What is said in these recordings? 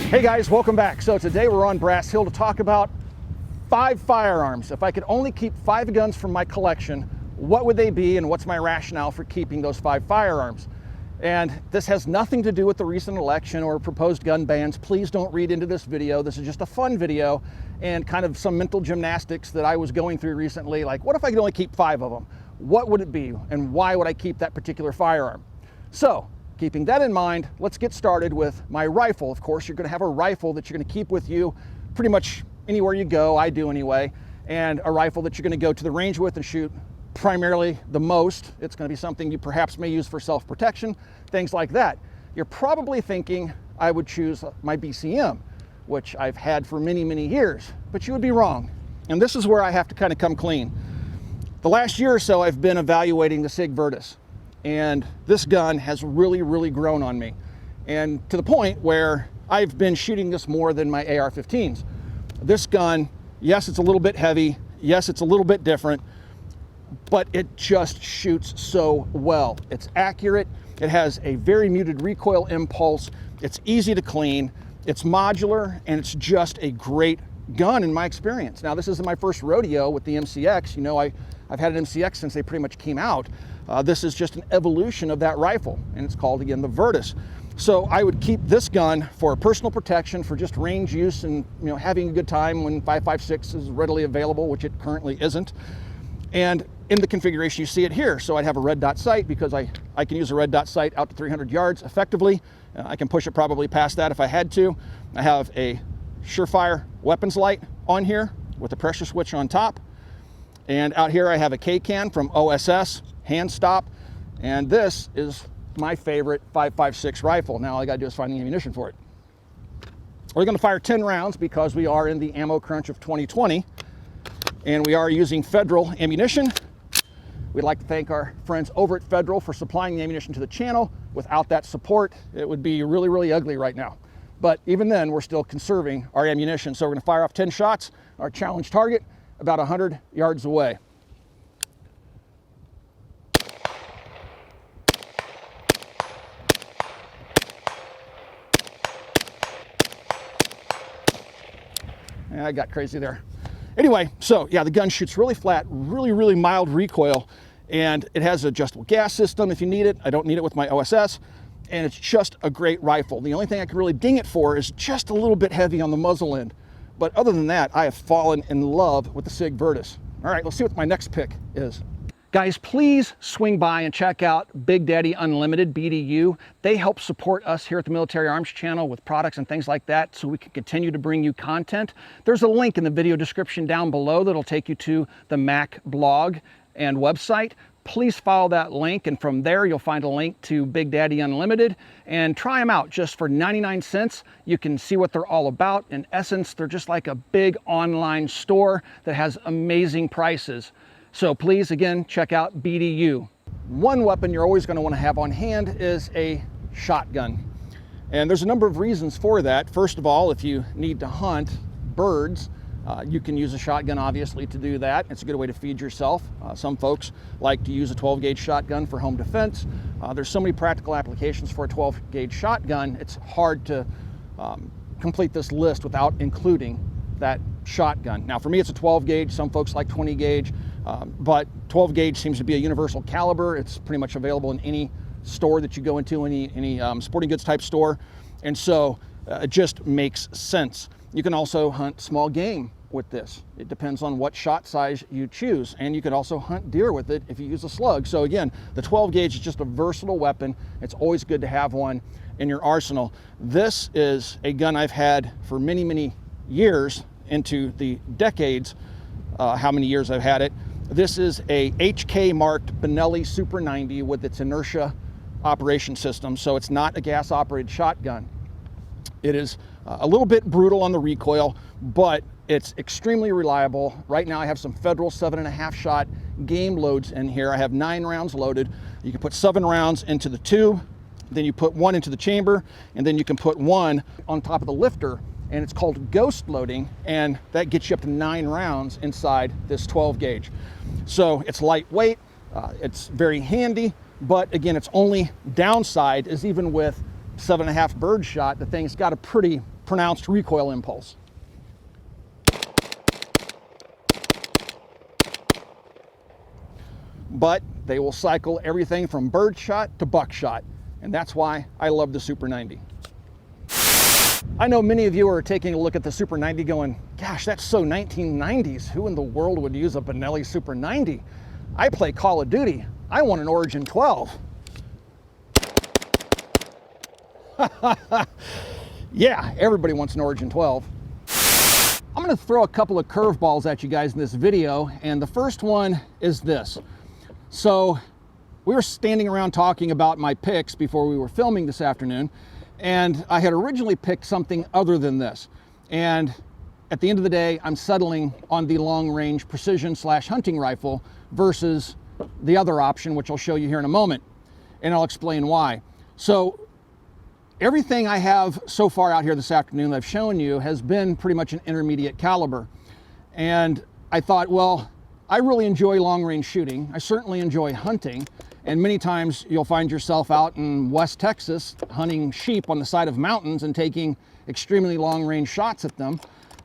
Hey guys, welcome back. So today we're on Brass Hill to talk about 5 firearms. If I could only keep 5 guns from my collection, what would they be and what's my rationale for keeping those 5 firearms? And this has nothing to do with the recent election or proposed gun bans. Please don't read into this video. This is just a fun video and kind of some mental gymnastics that I was going through recently. Like, what if I could only keep 5 of them? What would it be and why would I keep that particular firearm? So, keeping that in mind, let's get started with my rifle. Of course, you're going to have a rifle that you're going to keep with you pretty much anywhere you go. I do anyway. And a rifle that you're going to go to the range with and shoot primarily the most. It's going to be something you perhaps may use for self-protection, things like that. You're probably thinking I would choose my BCM, which I've had for many, many years, but you would be wrong. And this is where I have to kind of come clean. The last year or so, I've been evaluating the Sig Virtus. And this gun has really grown on me, and to the point where I've been shooting this more than my AR-15s. This gun, yes, it's a little bit heavy, yes, it's a little bit different, but it just shoots so well. It's accurate, it has a very muted recoil impulse, it's easy to clean, it's modular, and it's just a great gun in my experience. Now, this isn't my first rodeo with the MCX. You know, I've had an MCX since they pretty much came out. This is just an evolution of that rifle, and it's called, again, the Virtus. So I would keep this gun for personal protection, for just range use and, you know, having a good time when 5.56 is readily available, which it currently isn't. And in the configuration, you see it here. So I'd have a red dot sight because I can use a red dot sight out to 300 yards effectively. I can push it probably past that if I had to. I have a Surefire weapons light on here with a pressure switch on top. And out here I have a K-can from OSS, hand stop, and this is my favorite 5.56 rifle. Now all I gotta do is find the ammunition for it. We're gonna fire 10 rounds because we are in the ammo crunch of 2020, and we are using Federal ammunition. We'd like to thank our friends over at Federal for supplying the ammunition to the channel. Without that support, it would be really ugly right now. But even then, we're still conserving our ammunition. So we're gonna fire off 10 shots, our challenge target, about 100 yards away. Yeah, I got crazy there. Anyway, so yeah, the gun shoots really flat, really mild recoil, and it has an adjustable gas system if you need it. I don't need it with my OSS, and it's just a great rifle. The only thing I can really ding it for is just a little bit heavy on the muzzle end. But other than that, I have fallen in love with the Sig Virtus. All right, let's see what my next pick is. Guys, please swing by and check out Big Daddy Unlimited, BDU. They help support us here at the Military Arms channel with products and things like that so we can continue to bring you content. There's a link in the video description down below that'll take you to the Mac blog and website. Please follow that link, and from there you'll find a link to Big Daddy Unlimited, and try them out just for 99 cents. You can see what they're all about. In essence, they're just like a big online store that has amazing prices. So please, again, check out BDU. One weapon you're always going to want to have on hand is a shotgun. And there's a number of reasons for that. First of all, if you need to hunt birds, you can use a shotgun, obviously, to do that. It's a good way to feed yourself. Some folks like to use a 12-gauge shotgun for home defense. There's so many practical applications for a 12-gauge shotgun, it's hard to complete this list without including that shotgun. Now, for me, it's a 12-gauge. Some folks like 20-gauge, but 12-gauge seems to be a universal caliber. It's pretty much available in any store that you go into, any sporting goods type store, and so it just makes sense. You can also hunt small game with this. It depends on what shot size you choose, and you could also hunt deer with it if you use a slug. So again, the 12-gauge is just a versatile weapon. It's always good to have one in your arsenal. This is a gun I've had for many years, into the decades, how many years I've had it. This is a HK marked Benelli Super 90 with its inertia operation system, so it's not a gas operated shotgun. It is a little bit brutal on the recoil, but it's extremely reliable. Right now I have some Federal 7.5 shot game loads in here. I have 9 rounds loaded. You can put 7 rounds into the tube, then you put 1 into the chamber, and then you can put 1 on top of the lifter, and it's called ghost loading, and that gets you up to 9 rounds inside this 12-gauge. So it's lightweight, it's very handy, but again, its only downside is even with 7.5 bird shot, the thing's got a pretty pronounced recoil impulse. But they will cycle everything from birdshot to buckshot, and that's why I love the Super 90. I know many of you are taking a look at the Super 90 going, gosh, that's so 1990s. Who in the world would use a Benelli Super 90? I play Call of Duty. I want an Origin 12. Yeah, everybody wants an Origin 12. I'm going to throw a couple of curveballs at you guys in this video, and the first one is this. So we were standing around talking about my picks before we were filming this afternoon, and I had originally picked something other than this. And at the end of the day, I'm settling on the long-range precision/hunting rifle versus the other option, which I'll show you here in a moment, and I'll explain why. So everything I have so far out here this afternoon that I've shown you has been pretty much an intermediate caliber. And I thought, well, I really enjoy long-range shooting. I certainly enjoy hunting. And many times you'll find yourself out in West Texas hunting sheep on the side of mountains and taking extremely long-range shots at them.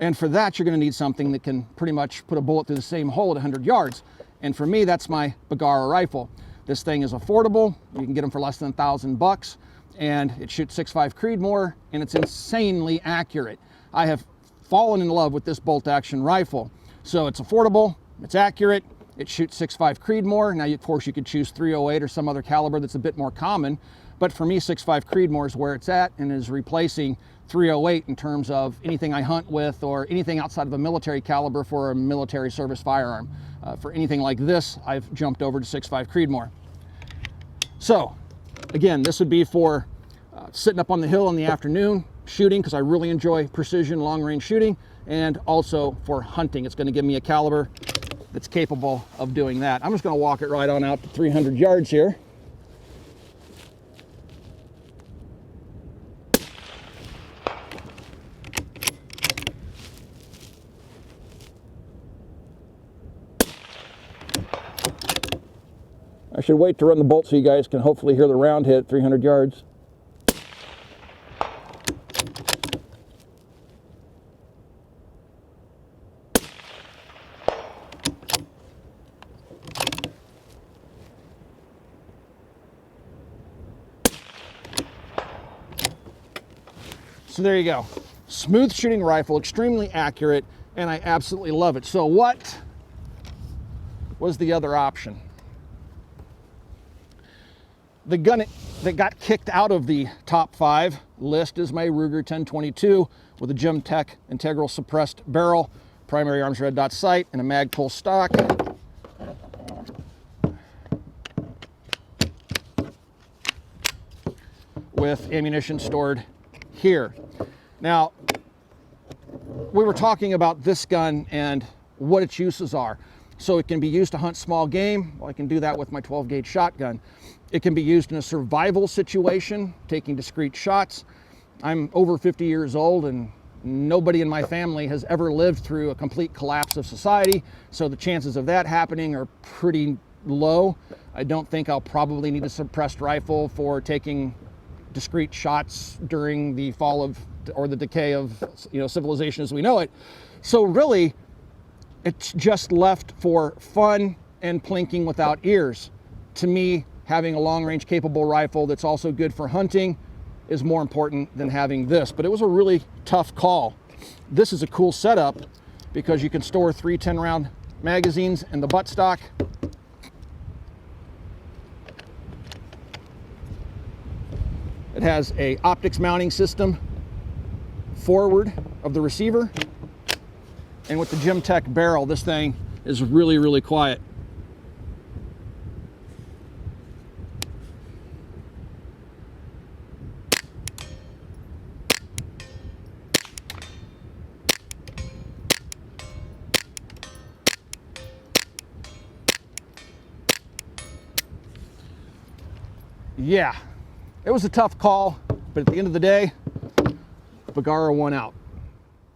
And for that, you're going to need something that can pretty much put a bullet through the same hole at 100 yards. And for me, that's my Bergara rifle. This thing is affordable. You can get them for less than $1,000. And it shoots 6.5 Creedmoor, and it's insanely accurate. I have fallen in love with this bolt-action rifle. So it's affordable, it's accurate, it shoots 6.5 Creedmoor. Now, of course, you could choose 308 or some other caliber that's a bit more common, but for me, 6.5 Creedmoor is where it's at and is replacing 308 in terms of anything I hunt with or anything outside of a military caliber for a military service firearm. For anything like this, I've jumped over to 6.5 Creedmoor. So, again, this would be for sitting up on the hill in the afternoon, shooting, because I really enjoy precision long-range shooting, and also for hunting. It's going to give me a caliber that's capable of doing that. I'm just going to walk it right on out to 300 yards here. I should wait to run the bolt so you guys can hopefully hear the round hit 300 yards. So there you go. Smooth shooting rifle, extremely accurate, and I absolutely love it. So what was the other option? The gun that got kicked out of the top 5 list is my Ruger 1022 with a Gemtech integral suppressed barrel, primary arms red dot sight, and a Magpul stock. With ammunition stored here. Now, we were talking about this gun and what its uses are. So it can be used to hunt small game. Well, I can do that with my 12 gauge shotgun. It can be used in a survival situation, taking discrete shots. I'm over 50 years old and nobody in my family has ever lived through a complete collapse of society. So the chances of that happening are pretty low. I don't think I'll probably need a suppressed rifle for taking discrete shots during the fall of, or the decay of, civilization as we know it. So really, it's just left for fun and plinking without ears. To me, having a long-range capable rifle that's also good for hunting is more important than having this. But it was a really tough call. This is a cool setup because you can store 3 10-round magazines in the buttstock. It has a optics mounting system forward of the receiver. And with the Gemtech barrel, this thing is really, really quiet. Yeah, it was a tough call, but at the end of the day, Bergara won out.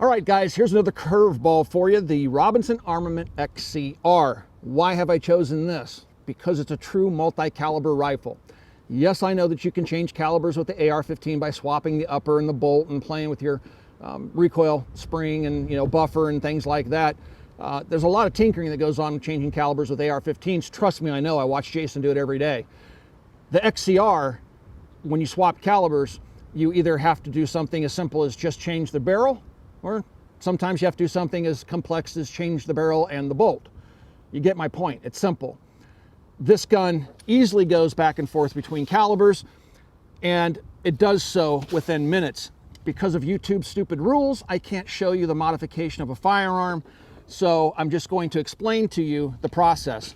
All right, guys, here's another curveball for you, the Robinson Armament XCR. Why have I chosen this? Because it's a true multi-caliber rifle. Yes, I know that you can change calibers with the AR-15 by swapping the upper and the bolt and playing with your recoil spring and, you know, buffer and things like that. There's a lot of tinkering that goes on changing calibers with AR-15s. Trust me, I know. I watch Jason do it every day. The XCR, when you swap calibers, you either have to do something as simple as just change the barrel, or sometimes you have to do something as complex as change the barrel and the bolt. You get my point. It's simple. This gun easily goes back and forth between calibers, and it does so within minutes. Because of YouTube's stupid rules, I can't show you the modification of a firearm, so I'm just going to explain to you the process.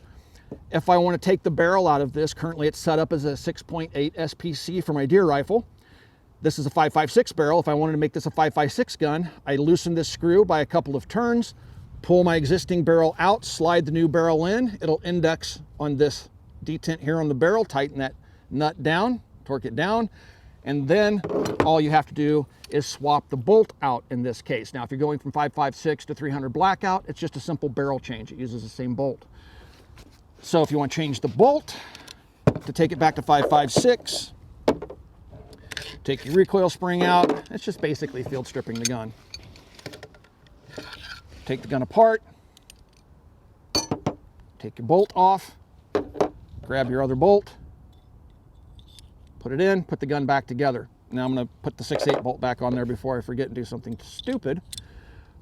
If I want to take the barrel out of this, currently it's set up as a 6.8 SPC for my deer rifle. This is a 5.56 barrel. If I wanted to make this a 5.56 gun, I loosen this screw by a couple of turns, pull my existing barrel out, slide the new barrel in. It'll index on this detent here on the barrel, tighten that nut down, torque it down, and then all you have to do is swap the bolt out in this case. Now, if you're going from 5.56 to 300 blackout, it's just a simple barrel change. It uses the same bolt. So if you want to change the bolt to take it back to 5.56, take your recoil spring out. It's just basically field stripping the gun. Take the gun apart, take your bolt off, grab your other bolt, put it in, put the gun back together. Now I'm going to put the 6.8 bolt back on there before I forget and do something stupid.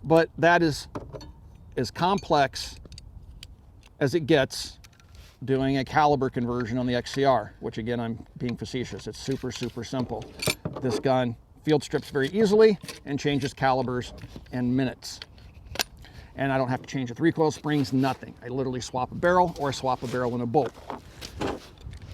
But that is as complex as it gets doing a caliber conversion on the XCR, which again, I'm being facetious. It's super, super simple. This gun field strips very easily and changes calibers in minutes. And I don't have to change the recoil springs, nothing. I literally swap a barrel or swap a barrel and a bolt.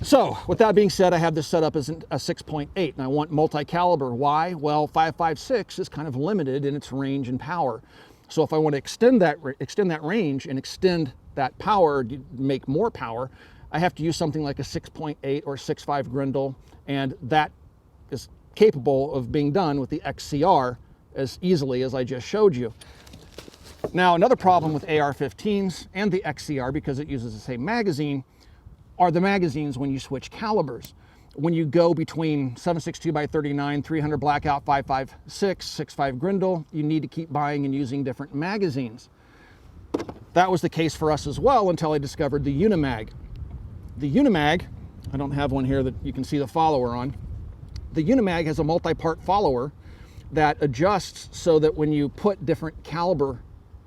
So with that being said, I have this set up as a 6.8 and I want multi-caliber. Why? Well, 5.56 is kind of limited in its range and power. So if I want to extend that range and extend that power, make more power, I have to use something like a 6.8 or 6.5 Grendel, and that is capable of being done with the XCR as easily as I just showed you. Now, another problem with AR-15s and the XCR, because it uses the same magazine, are the magazines when you switch calibers. When you go between 7.62 by 39, 300 blackout, 5.56, 6.5 Grendel, you need to keep buying and using different magazines. That was the case for us as well until I discovered the Unimag. The Unimag, I don't have one here that you can see the follower on. The Unimag has a multi-part follower that adjusts so that when you put different caliber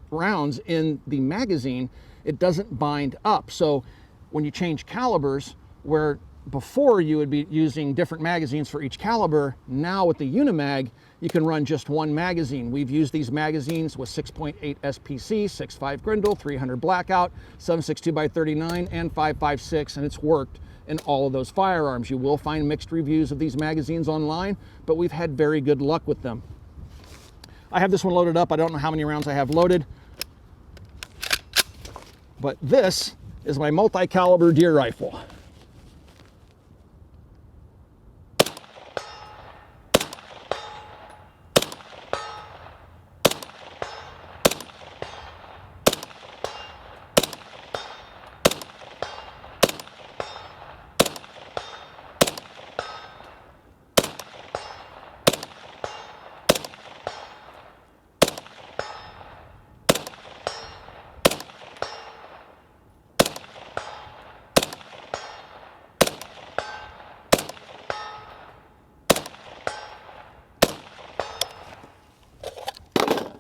rounds in the magazine, it doesn't bind up. So when you change calibers, where before you would be using different magazines for each caliber, now with the Unimag, you can run just one magazine. We've used these magazines with 6.8 SPC, 6.5 Grendel, 300 blackout, 7.62 by 39, and 5.56, and it's worked in all of those firearms. You will find mixed reviews of these magazines online, but we've had very good luck with them. I have this one loaded up. I don't know how many rounds I have loaded, but this is my multi-caliber deer rifle.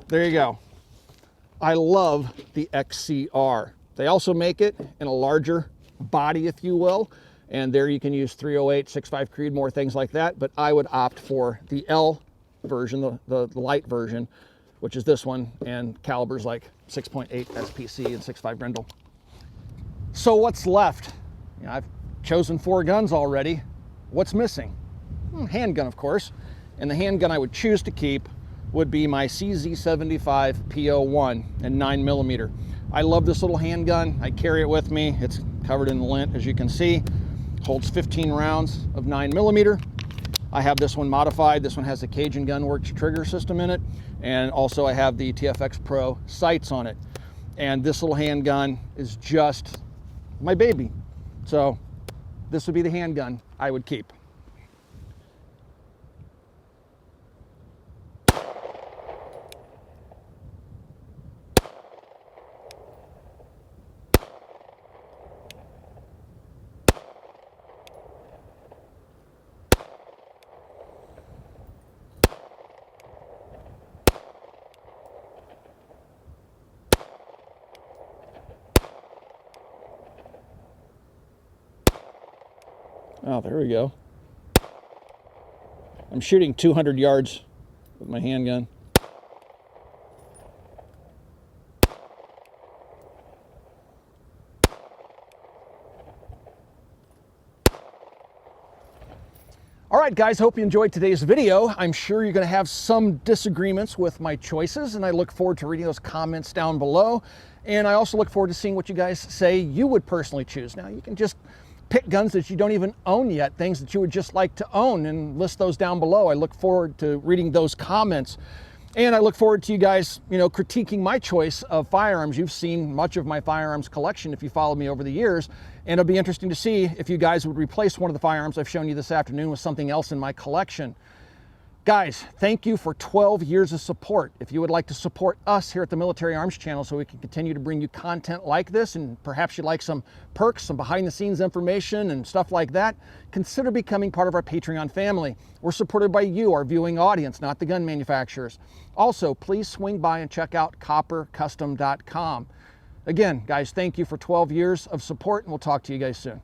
There you go. I love the XCR. They also make it in a larger body, if you will, and there you can use 308, 6.5 Creedmoor, things like that, but I would opt for the L version, the light version, which is this one, and calibers like 6.8 SPC and 6.5 Grendel. So what's left? You know, I've chosen 4 guns already. What's missing? Handgun, of course, and the handgun I would choose to keep would be my CZ75 PO1 and 9mm. I love this little handgun. I carry it with me. It's covered in lint, as you can see. Holds 15 rounds of 9mm. I have this one modified. This one has the Cajun Gunworks trigger system in it, and also I have the TFX Pro sights on it. And this little handgun is just my baby. So this would be the handgun I would keep. Oh, there we go. I'm shooting 200 yards with my handgun. All right, guys, hope you enjoyed today's video. I'm sure you're going to have some disagreements with my choices, and I look forward to reading those comments down below. And I also look forward to seeing what you guys say you would personally choose. Now, you can just pick guns that you don't even own yet, things that you would just like to own, and list those down below. I look forward to reading those comments. And I look forward to you guys, critiquing my choice of firearms. You've seen much of my firearms collection if you follow me over the years. And it'll be interesting to see if you guys would replace one of the firearms I've shown you this afternoon with something else in my collection. Guys, thank you for 12 years of support. If you would like to support us here at the Military Arms Channel so we can continue to bring you content like this, and perhaps you'd like some perks, some behind the scenes information and stuff like that, consider becoming part of our Patreon family. We're supported by you, our viewing audience, not the gun manufacturers. Also, please swing by and check out coppercustom.com. Again, guys, thank you for 12 years of support, and we'll talk to you guys soon.